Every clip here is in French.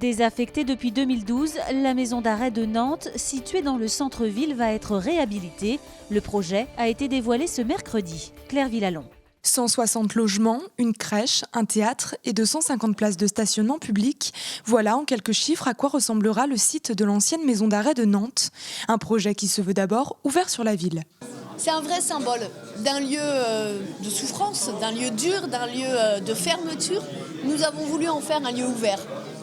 Désaffectée depuis 2012, la maison d'arrêt de Nantes, située dans le centre-ville, va être réhabilitée. Le projet a été dévoilé ce mercredi. Claire Villalon. 160 logements, une crèche, un théâtre et 250 places de stationnement public. Voilà en quelques chiffres à quoi ressemblera le site de l'ancienne maison d'arrêt de Nantes. Un projet qui se veut d'abord ouvert sur la ville. C'est un vrai symbole d'un lieu de souffrance, d'un lieu dur, d'un lieu de fermeture. Nous avons voulu en faire un lieu ouvert.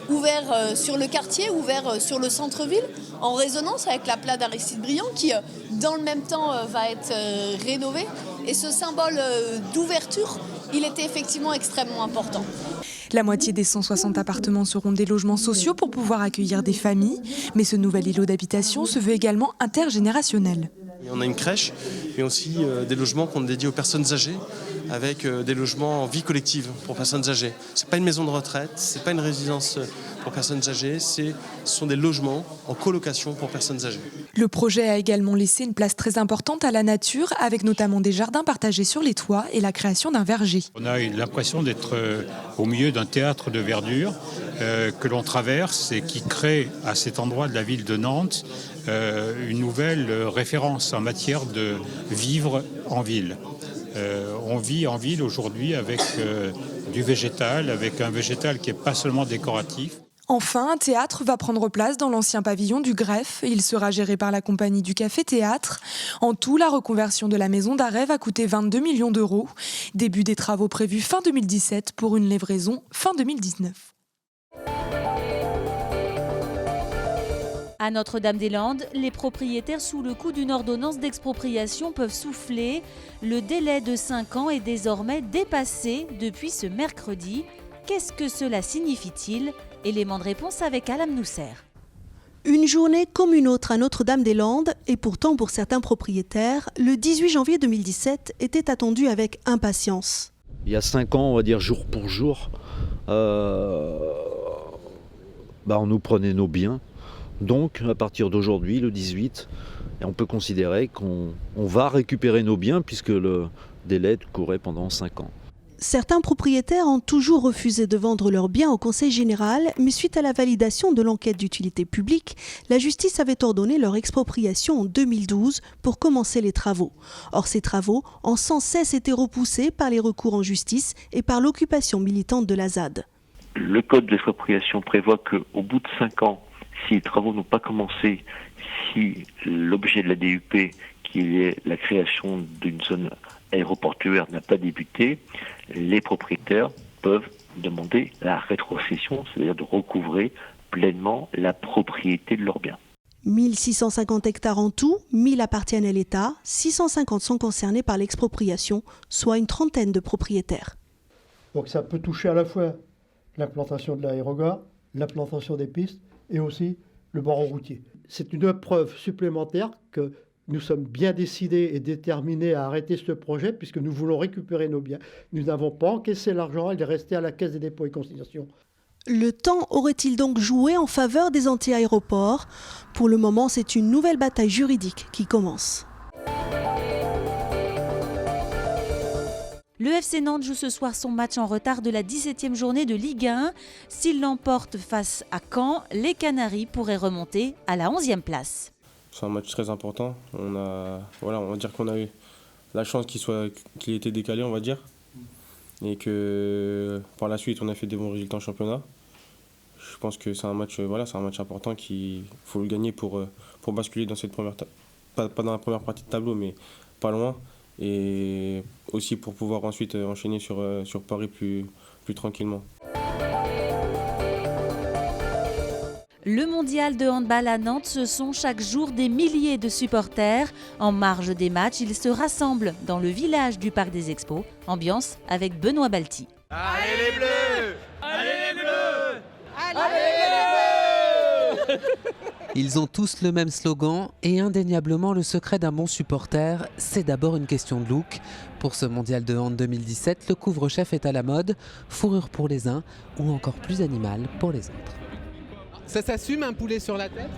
Ouvert sur le quartier, ouvert sur le centre-ville, en résonance avec la place d'Aristide Briand qui, dans le même temps, va être rénovée. Et ce symbole d'ouverture, il était effectivement extrêmement important. La moitié des 160 appartements seront des logements sociaux pour pouvoir accueillir des familles. Mais ce nouvel îlot d'habitation se veut également intergénérationnel. On a une crèche, mais aussi des logements qu'on dédie aux personnes âgées, avec des logements en vie collective pour personnes âgées. Ce n'est pas une maison de retraite, ce n'est pas une résidence pour personnes âgées, ce sont des logements en colocation pour personnes âgées. Le projet a également laissé une place très importante à la nature, avec notamment des jardins partagés sur les toits et la création d'un verger. On a eu l'impression d'être au milieu d'un théâtre de verdure que l'on traverse et qui crée à cet endroit de la ville de Nantes une nouvelle référence en matière de vivre en ville. On vit en ville aujourd'hui avec du végétal, avec un végétal qui n'est pas seulement décoratif. Enfin, un théâtre va prendre place dans l'ancien pavillon du Greffe. Il sera géré par la compagnie du Café Théâtre. En tout, la reconversion de la maison d'arrêt va coûter 22 millions d'euros. Début des travaux prévus fin 2017 pour une livraison fin 2019. À Notre-Dame-des-Landes, les propriétaires sous le coup d'une ordonnance d'expropriation peuvent souffler. Le délai de 5 ans est désormais dépassé depuis ce mercredi. Qu'est-ce que cela signifie-t-il ? Élément de réponse avec Alam Nousser. Une journée comme une autre à Notre-Dame-des-Landes, et pourtant pour certains propriétaires, le 18 janvier 2017 était attendu avec impatience. Il y a 5 ans, on va dire jour pour jour, on nous prenait nos biens. Donc, à partir d'aujourd'hui, le 18, on peut considérer qu'on va récupérer nos biens puisque le délai courait pendant 5 ans. Certains propriétaires ont toujours refusé de vendre leurs biens au Conseil général, mais suite à la validation de l'enquête d'utilité publique, la justice avait ordonné leur expropriation en 2012 pour commencer les travaux. Or, ces travaux ont sans cesse été repoussés par les recours en justice et par l'occupation militante de la ZAD. Le code d'expropriation prévoit qu'au bout de 5 ans, si les travaux n'ont pas commencé, si l'objet de la DUP, qui est la création d'une zone aéroportuaire, n'a pas débuté, les propriétaires peuvent demander la rétrocession, c'est-à-dire de recouvrer pleinement la propriété de leurs biens. 1650 hectares en tout, 1000 appartiennent à l'État, 650 sont concernés par l'expropriation, soit une trentaine de propriétaires. Donc ça peut toucher à la fois l'implantation de l'aérogare, l'implantation des pistes et aussi le bord routier. C'est une preuve supplémentaire que nous sommes bien décidés et déterminés à arrêter ce projet puisque nous voulons récupérer nos biens. Nous n'avons pas encaissé l'argent, il est resté à la Caisse des dépôts et consignations. Le temps aurait-il donc joué en faveur des anti-aéroports ? Pour le moment, c'est une nouvelle bataille juridique qui commence. Le FC Nantes joue ce soir son match en retard de la 17e journée de Ligue 1. S'il l'emporte face à Caen, les Canaries pourraient remonter à la 11e place. C'est un match très important. On va dire qu'on a eu la chance qu'il ait été décalé, on va dire. Et que par la suite, on a fait des bons résultats en championnat. Je pense que c'est un match important qu'il faut le gagner pour basculer dans cette première pas dans la première partie de tableau, mais pas loin. Et aussi pour pouvoir ensuite enchaîner sur Paris plus tranquillement. Le mondial de handball à Nantes, ce sont chaque jour des milliers de supporters. En marge des matchs, ils se rassemblent dans le village du Parc des Expos. Ambiance avec Benoît Balti. Allez les Bleus! Allez les Bleus! Allez les Bleus! Ils ont tous le même slogan et indéniablement le secret d'un bon supporter, c'est d'abord une question de look. Pour ce mondial de hand 2017, le couvre-chef est à la mode, fourrure pour les uns ou encore plus animal pour les autres. Ça s'assume un poulet sur la tête ?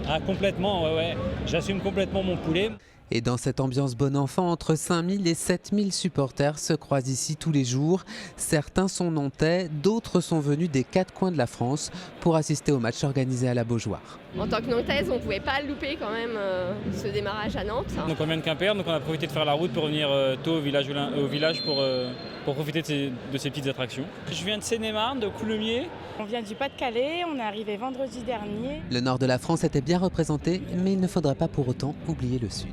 Ah complètement, ouais. J'assume complètement mon poulet. Et dans cette ambiance bon enfant, entre 5000 et 7000 supporters se croisent ici tous les jours. Certains sont nantais, d'autres sont venus des 4 coins de la France pour assister au match organisé à la Beaujoire. En tant que Nantaise, on ne pouvait pas louper quand même ce démarrage à Nantes. Donc on vient de Quimper, donc on a profité de faire la route pour venir tôt au village pour profiter de ces petites attractions. Je viens de Seine-et-Marne, de Coulommiers. On vient du Pas-de-Calais, on est arrivé vendredi dernier. Le nord de la France était bien représenté, mais il ne faudrait pas pour autant oublier le sud.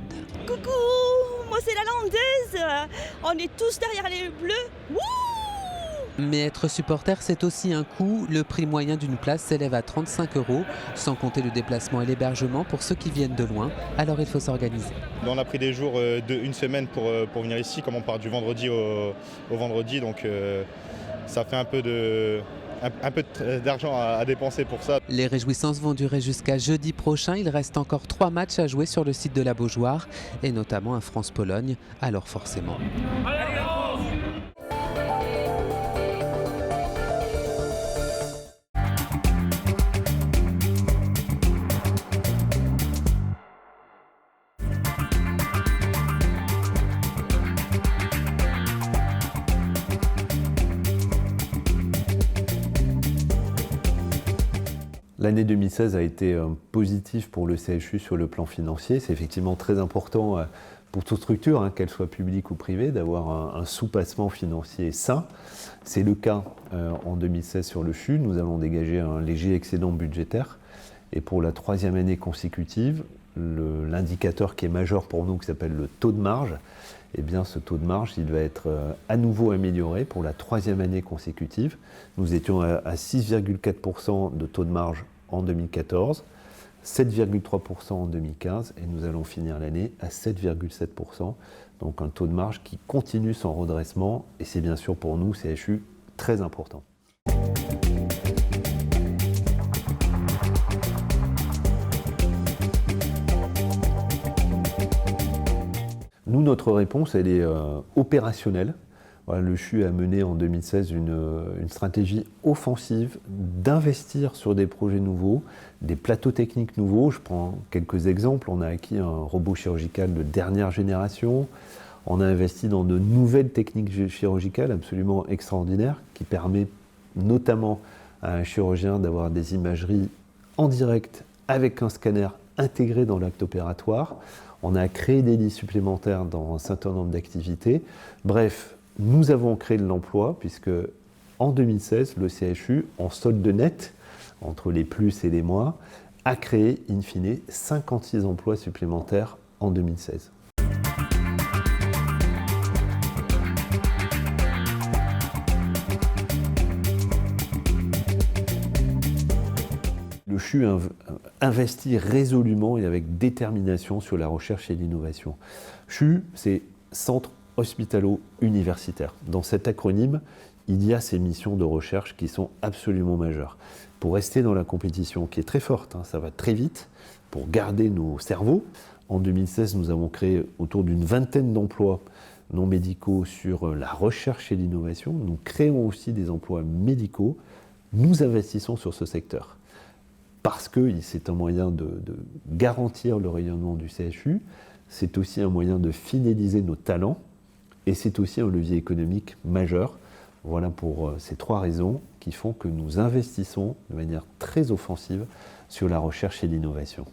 Coucou, moi c'est la Landaise, on est tous derrière les Bleus. Wouh! Mais être supporter, c'est aussi un coût. Le prix moyen d'une place s'élève à 35 €, sans compter le déplacement et l'hébergement pour ceux qui viennent de loin. Alors il faut s'organiser. On a pris des jours d'une semaine pour venir ici, comme on part du vendredi au vendredi, donc ça fait un peu d'argent à dépenser pour ça. Les réjouissances vont durer jusqu'à jeudi prochain. Il reste encore 3 matchs à jouer sur le site de la Beaujoire, et notamment un France-Pologne. Alors forcément. L'année 2016 a été positive pour le CHU sur le plan financier. C'est effectivement très important pour toute structure, qu'elle soit publique ou privée, d'avoir un sous-placement financier sain. C'est le cas en 2016 sur le CHU. Nous allons dégager un léger excédent budgétaire. Et pour la 3e année consécutive, l'indicateur qui est majeur pour nous, qui s'appelle le taux de marge, eh bien, ce taux de marge, il va être à nouveau amélioré pour la 3e année consécutive. Nous étions à 6,4% de taux de marge en 2014, 7,3% en 2015, et nous allons finir l'année à 7,7%. Donc un taux de marge qui continue son redressement, et c'est bien sûr pour nous, CHU, très important. Nous, notre réponse, elle est opérationnelle. Voilà, le CHU a mené en 2016 une stratégie offensive d'investir sur des projets nouveaux, des plateaux techniques nouveaux. Je prends quelques exemples. On a acquis un robot chirurgical de dernière génération. On a investi dans de nouvelles techniques chirurgicales absolument extraordinaires qui permettent notamment à un chirurgien d'avoir des imageries en direct avec un scanner intégré dans l'acte opératoire. On a créé des lits supplémentaires dans un certain nombre d'activités. Bref, nous avons créé de l'emploi puisque en 2016, le CHU, en solde net, entre les plus et les moins, a créé in fine 56 emplois supplémentaires en 2016. Le CHU investit résolument et avec détermination sur la recherche et l'innovation. CHU, c'est Centre hospitalo-universitaire. Dans cet acronyme, il y a ces missions de recherche qui sont absolument majeures. Pour rester dans la compétition qui est très forte, ça va très vite, pour garder nos cerveaux, en 2016, nous avons créé autour d'une vingtaine d'emplois non médicaux sur la recherche et l'innovation. Nous créons aussi des emplois médicaux. Nous investissons sur ce secteur parce que c'est un moyen de garantir le rayonnement du CHU, c'est aussi un moyen de fidéliser nos talents, et c'est aussi un levier économique majeur. Voilà pour ces 3 raisons qui font que nous investissons de manière très offensive sur la recherche et l'innovation.